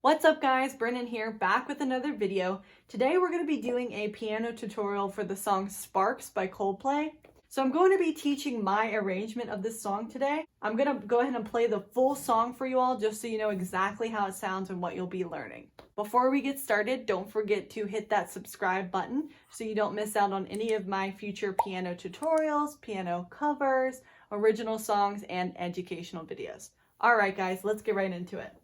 What's up guys, Brennan here, back with another video. Today we're going to be doing a piano tutorial for the song Sparks by Coldplay. So I'm going to be teaching my arrangement of this song today. I'm going to go ahead and play the full song for you all just so you know exactly how it sounds and what you'll be learning. Before we get started, don't forget to hit that subscribe button so you don't miss out on any of my future piano tutorials, piano covers, original songs, and educational videos. Alright guys, let's get right into it.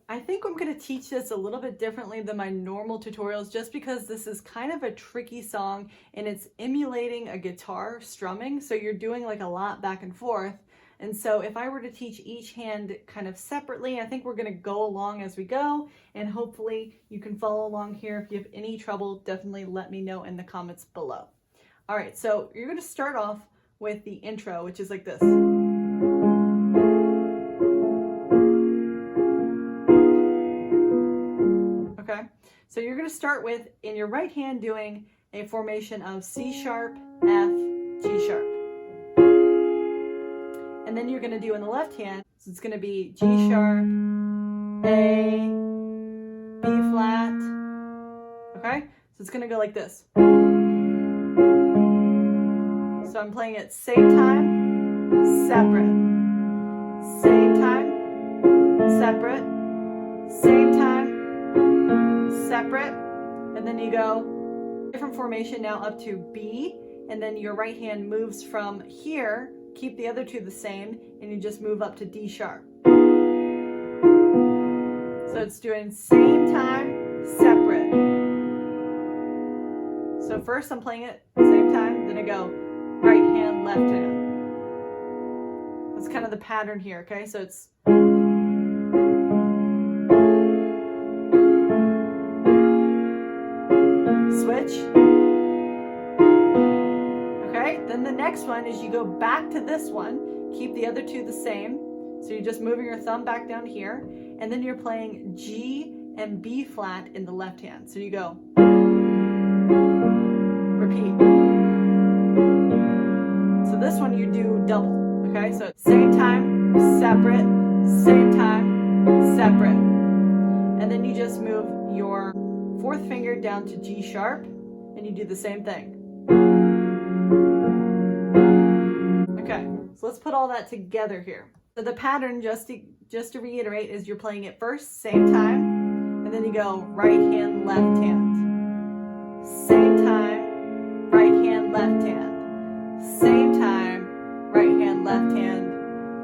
I think I'm going to teach this a little bit differently than my normal tutorials just because this is kind of a tricky song and it's emulating a guitar strumming, so you're doing like a lot back and forth. And so if I were to teach each hand kind of separately, I think we're going to go along as we go, and hopefully you can follow along here. If you have any trouble, definitely let me know in the comments below. All right, so you're going to start off with the intro, which is like this. Okay, so you're going to start with, in your right hand, doing a formation of C sharp, F, G sharp. And then you're going to do in the left hand, so it's going to be G sharp, A, B flat. Okay, so it's going to go like this. So I'm playing it same time, separate. Same time, separate. Same time, separate. And then you go different formation now up to B, and then your right hand moves from here, keep the other two the same, and you just move up to D sharp. So it's doing same time, separate. So first I'm playing it same time, then I go right hand, left hand. That's kind of the pattern here, okay? So it's switch. Okay, then the next one is you go back to this one, keep the other two the same. So you're just moving your thumb back down here, and then you're playing G and B flat in the left hand. So you go, repeat. So this one you do double, okay? So same time, separate, same time, separate. And then you just move your fourth finger down to G sharp, and you do the same thing. Okay, so let's put all that together here. So the pattern, just to reiterate, is you're playing it first, same time, and then you go right hand, left hand. Same time, right hand, left hand. Same time, right hand, left hand.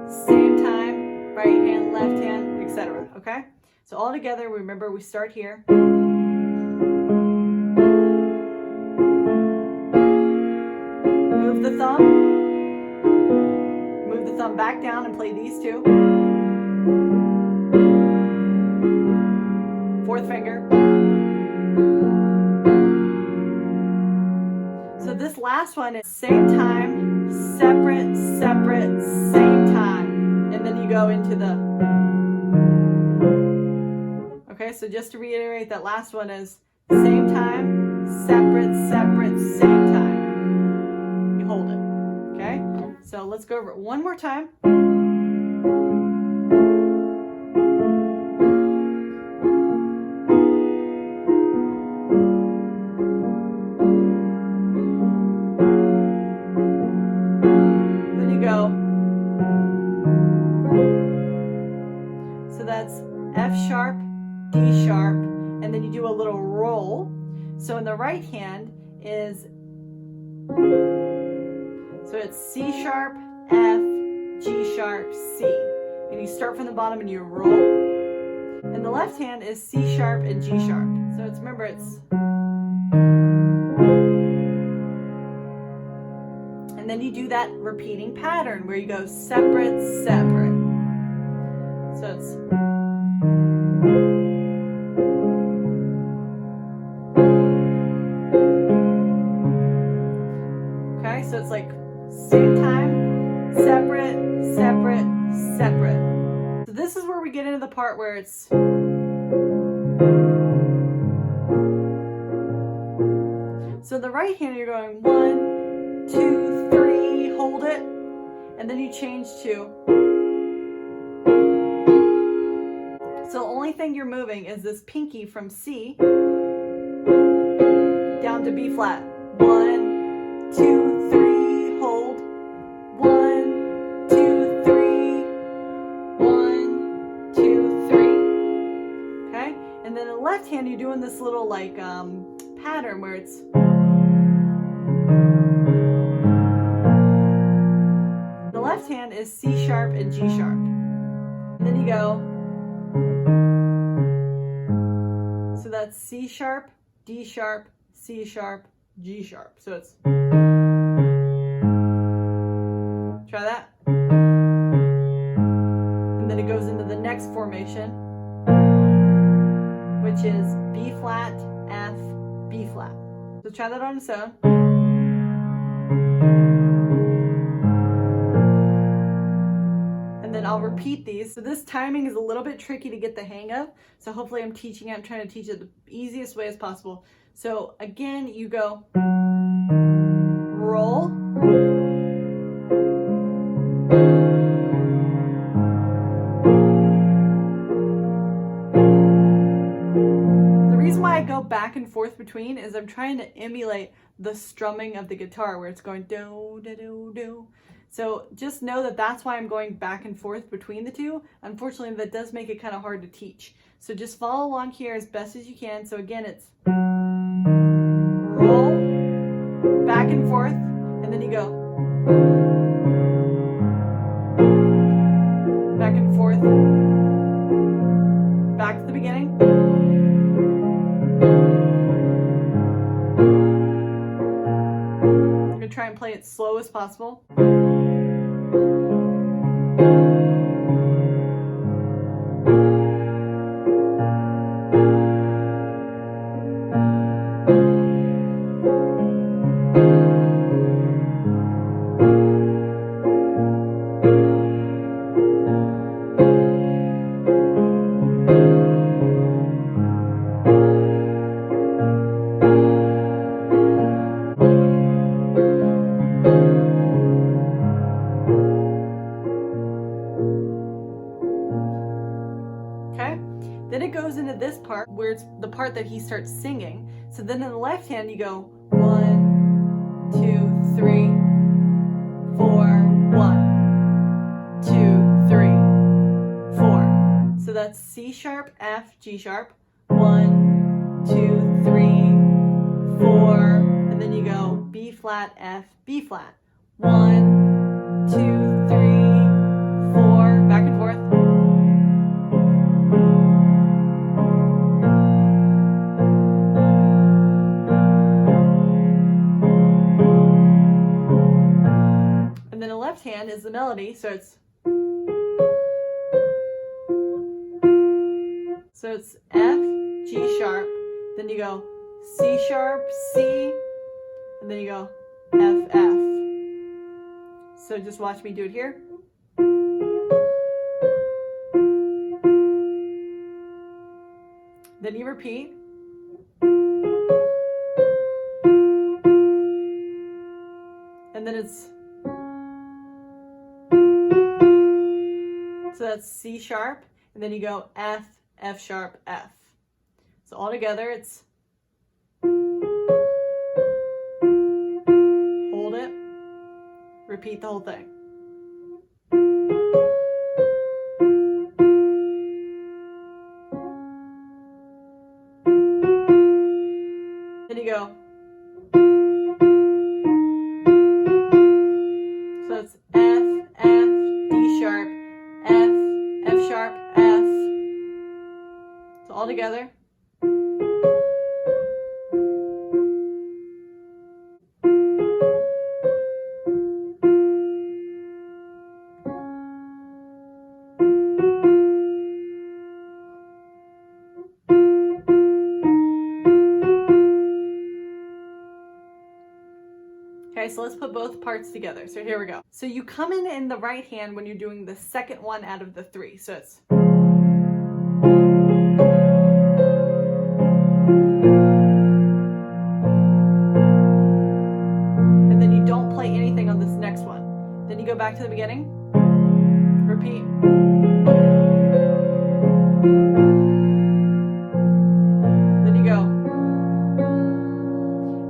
Same time, right hand, left hand, etc. Okay? So all together, remember we start here. Move the thumb. Move the thumb back down and play these two. Fourth finger. So this last one is same time, separate, separate, same time. And then you go into the... Okay, so just to reiterate, that last one is same time, separate, separate, same time. You hold it, okay? So let's go over it one more time. Then you go. So that's F sharp, D sharp, and then you do a little roll. So in the right hand is, so it's C sharp, F, G sharp, C. And you start from the bottom and you roll. And the left hand is C sharp and G sharp. So it's, remember, it's, and then you do that repeating pattern where you go separate, separate. So it's, okay, so it's like same time, separate, separate, separate. So this is where we get into the part where it's, so the right hand you're going 1, 2, 3, hold it, and then you change to, so the only thing you're moving is this pinky from C down to B flat. 1, 2, 3, hold. 1, 2, 3. 1, 2, 3. Okay? And then the left hand, you're doing this little like pattern where it's, the left hand is C sharp and G sharp. And then you go, so that's C sharp, D sharp, C sharp, G sharp. So it's, try that. And then it goes into the next formation, which is B flat, F, B flat. So try that on its own. And then I'll repeat these. So this timing is a little bit tricky to get the hang of. So hopefully I'm trying to teach it the easiest way as possible. So again, you go roll, the reason why I go back and forth between is I'm trying to emulate the strumming of the guitar where it's going do, do, do, do. So just know that that's why I'm going back and forth between the two. Unfortunately, that does make it kind of hard to teach. So just follow along here as best as you can. So again, it's roll, to try and play it slow as possible. Okay, then it goes into this part where it's the part that he starts singing. So then in the left hand you go 1, 2, 3, 4, 1, 2, 3, 4. So that's C sharp, F, G sharp, 1, 2, 3, 4, and then you go B flat, F, B flat, 1, 2, 3, 4, back and forth. And then the left hand is the melody, so it's F, G sharp, then you go C sharp, C, and then you go F, F. So just watch me do it here. Then you repeat. And then it's, so that's C sharp, and then you go F, F sharp, F. So all together it's, hold it, repeat the whole thing. Then you go. So it's F, F, D sharp, F, F sharp, F. So all together. Okay, so let's put both parts together. So here we go. So you come in the right hand when you're doing the second one out of the three. So it's, and then you don't play anything on this next one. Then you go back to the beginning, repeat. Then you go.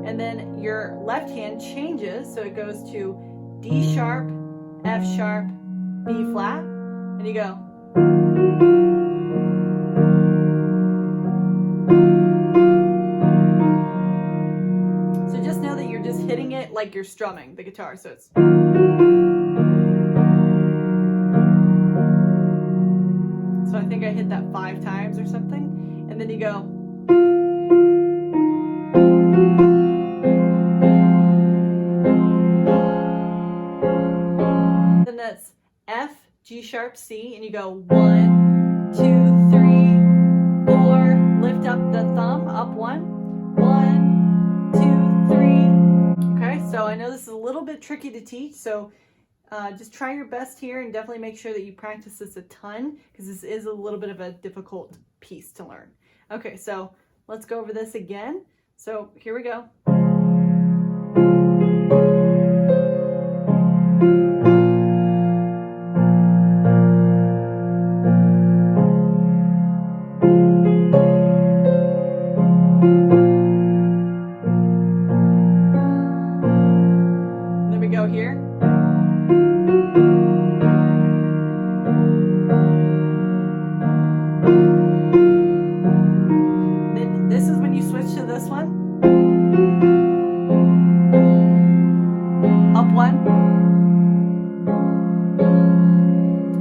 And then your left hand changes, so it goes to D sharp, F sharp, B flat, and you go. So just know that you're just hitting it like you're strumming the guitar, so it's. So I think I hit that 5 times or something, and then you go. Then that's F, G sharp, C, and you go 1, 2, 3, 4. Lift up the thumb, up 1, 1, 2, 3. Okay, so I know this is a little bit tricky to teach, so just try your best here and definitely make sure that you practice this a ton because this is a little bit of a difficult piece to learn. Okay, so let's go over this again. So here we go. Then we go here. Then this is when you switch to this one. Up 1.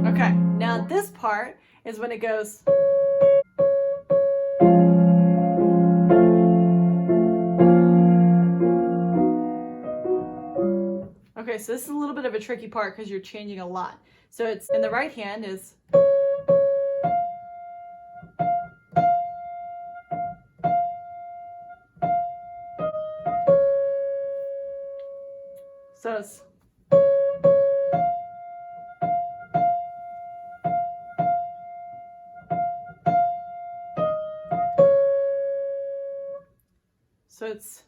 Okay, now this part is when it goes. so this is a little bit of a tricky part because you're changing a lot. So it's in the right hand is, so it's, so it's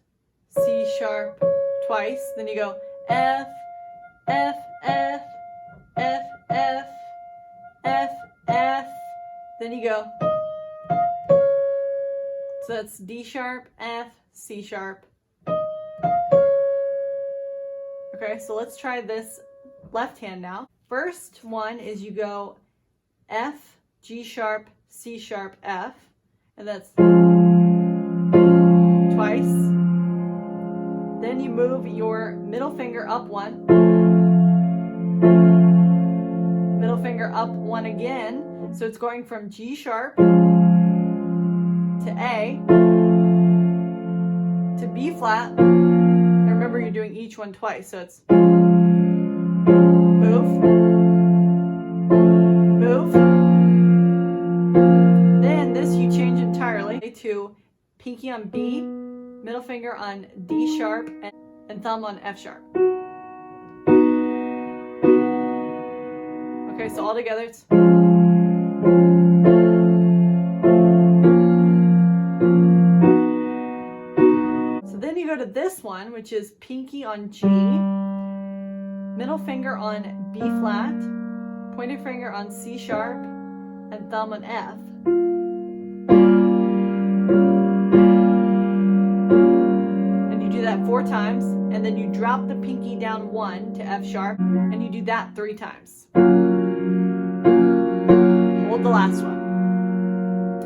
C sharp twice, then you go F, F, F, F, F, F, F, then you go, so that's D sharp, F, C sharp. Okay, so let's try this left hand now. First one is you go F, G sharp, C sharp, F, and that's twice. Then you move your middle finger up one, middle finger up one again. So it's going from G sharp to A to B flat. And remember, you're doing each one twice. So it's move, move. Then this you change entirely to pinky on B, middle finger on D sharp, and thumb on F sharp. Okay, so all together it's, so then you go to this one, which is pinky on G, middle finger on B flat, pointer finger on C sharp, and thumb on F. That 4 times, and then you drop the pinky down 1 to F sharp, and you do that 3 times. Hold the last one.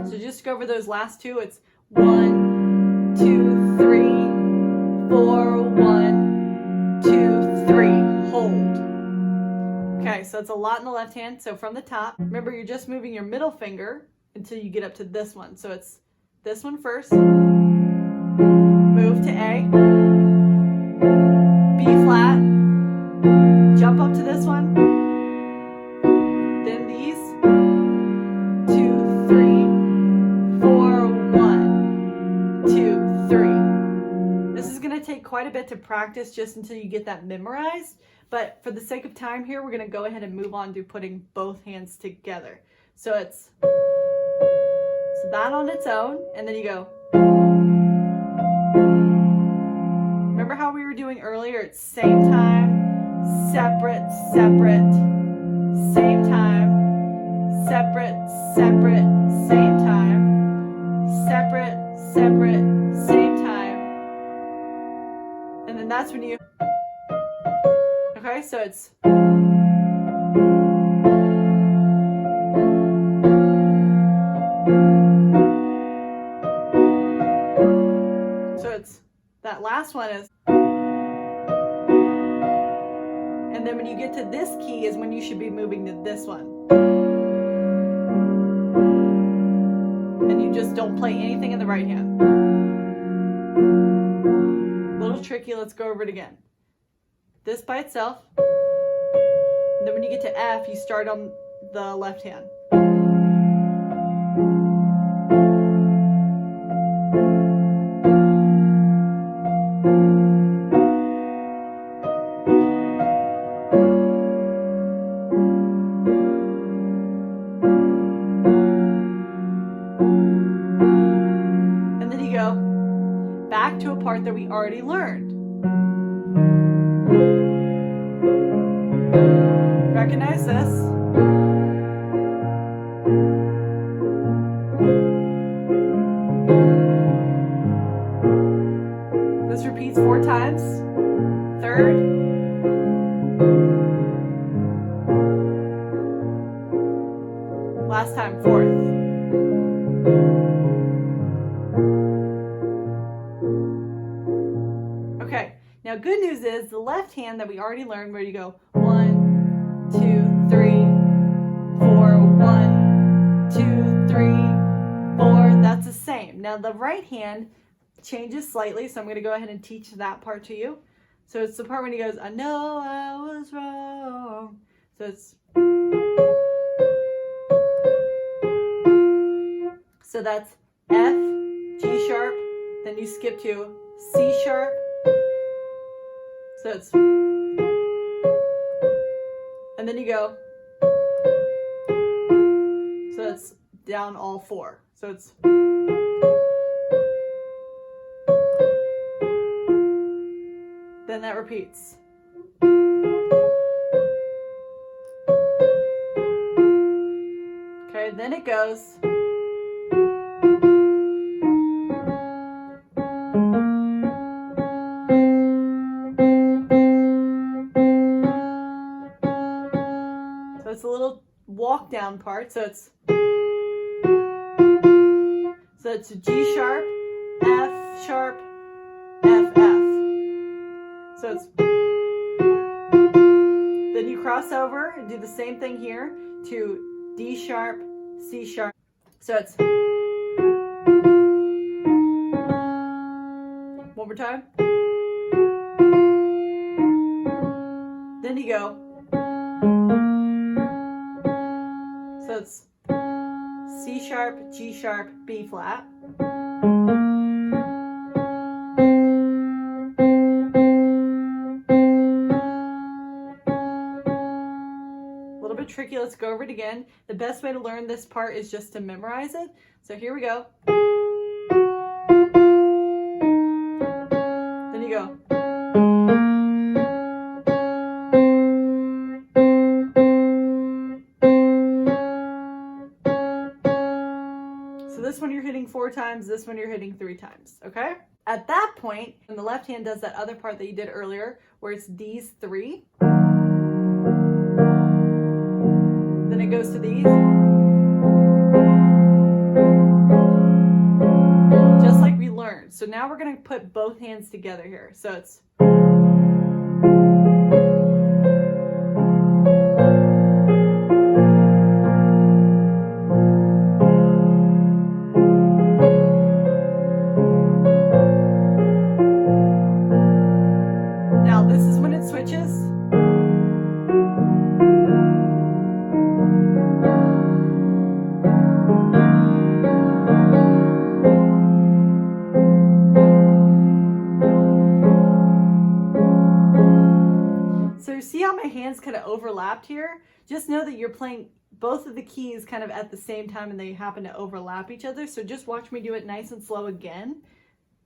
So just go over those last 2. It's 1, 2, 3, 4, 1, 2, 3. Hold. Okay, so it's a lot in the left hand. So from the top, remember you're just moving your middle finger until you get up to this one. So it's this one first. Move to A, B flat, jump up to this one, then these, 2, 3, 4, 1, 2, 3. This is going to take quite a bit to practice just until you get that memorized, but for the sake of time here, we're going to go ahead and move on to putting both hands together. So it's, so that on its own, and then you go, remember how we were doing earlier? It's same time, separate, separate, same time, separate, separate, same time, separate, separate, same time. And then that's when you, okay, so it's, that last one is, and then when you get to this key is when you should be moving to this one. And you just don't play anything in the right hand. A little tricky, let's go over it again. This by itself, and then when you get to F, you start on the left hand. Back to a part that we already learned. Recognize this. This repeats 4 times. 3rd. Last time, 4th. Okay, now good news is the left hand that we already learned where you go 1, 2, 3, 4, 1, 2, 3, 4, that's the same. Now the right hand changes slightly, so I'm going to go ahead and teach that part to you. So it's the part when he goes, I know I was wrong. So it's, so that's F, G sharp, then you skip to C sharp. So it's, and then you go, so it's down all four. So it's, then that repeats. Okay, then it goes. So it's a little walk down part. So it's G sharp, F sharp, F, F. So it's, then you cross over and do the same thing here to D sharp, C sharp. So it's, one more time. Then you go. So it's C sharp, G sharp, B flat. A little bit tricky. Let's go over it again. The best way to learn this part is just to memorize it. So here we go. Then you go. So this one you're hitting 4 times, this one you're hitting 3 times, okay? At that point, when the left hand does that other part that you did earlier, where it's these 3, then it goes to these. Just like we learned. So now we're gonna put both hands together here. So it's, now this is when it switches. So see how my hands kind of overlapped here? Just know that you're playing both of the keys kind of at the same time and they happen to overlap each other. So just watch me do it nice and slow again.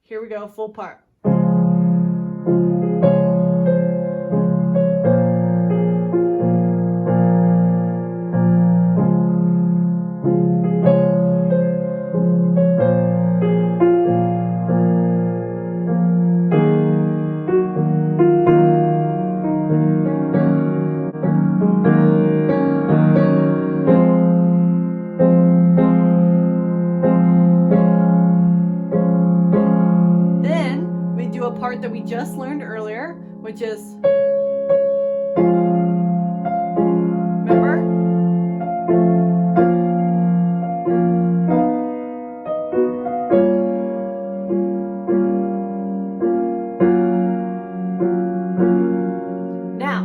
Here we go, full part. Part that we just learned earlier, which is, remember? Now,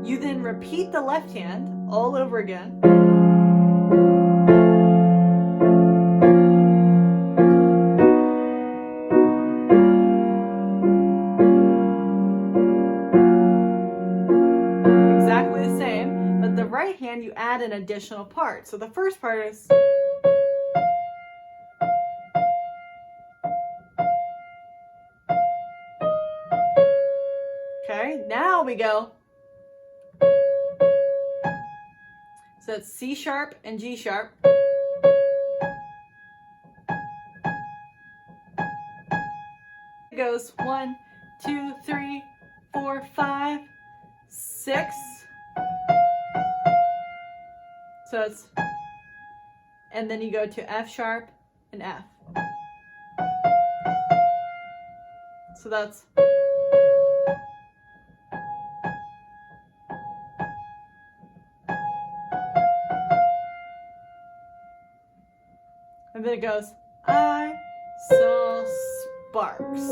you then repeat the left hand all over again. Right hand, you add an additional part. So the first part is, okay, now we go. So it's C sharp and G sharp. It goes 1, 2, 3, 4, 5, 6. So it's, and then you go to F sharp and F. So that's, and then it goes, I saw sparks.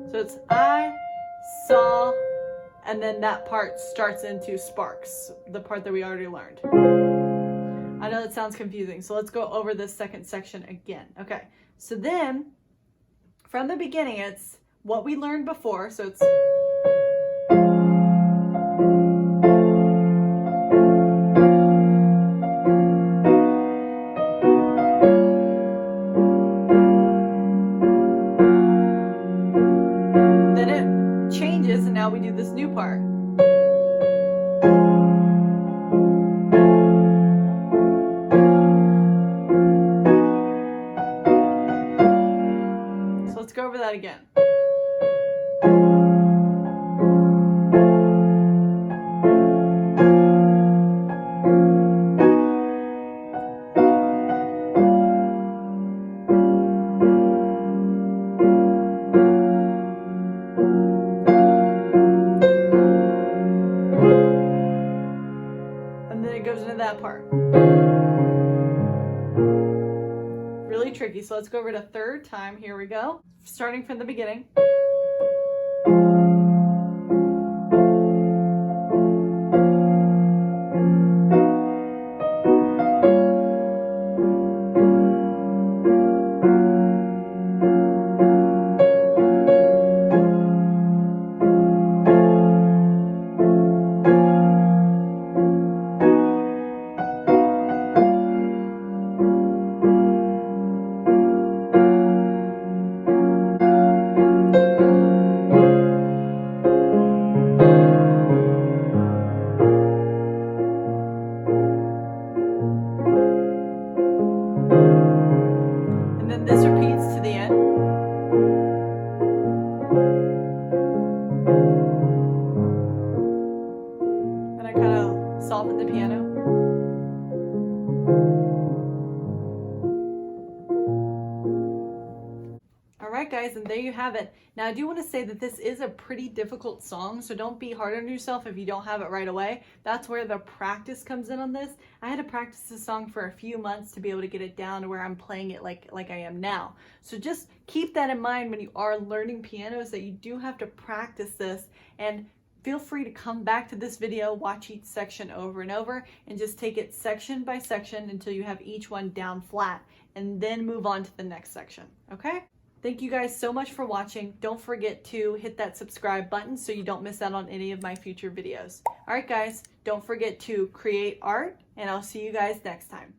So it's I saw, and then that part starts into sparks, the part that we already learned. I know that sounds confusing, so let's go over this second section again. Okay, so then from the beginning, it's what we learned before, so it's then it changes, and now we do this new part. So let's go over that again. And then it goes into that part. Really tricky. So let's go over to third time. Here we go. Starting from the beginning. And then this repeats to the end. And I kind of soften the piano. Alright guys, and there you have it. Now I do want to say that this is a pretty difficult song, so don't be hard on yourself if you don't have it right away. That's where the practice comes in on this. I had to practice this song for a few months to be able to get it down to where I'm playing it like I am now. So just keep that in mind when you are learning pianos, that you do have to practice this, and feel free to come back to this video, watch each section over and over, and just take it section by section until you have each one down flat, and then move on to the next section, okay? Thank you guys so much for watching. Don't forget to hit that subscribe button so you don't miss out on any of my future videos. All right, guys, don't forget to create art, and I'll see you guys next time.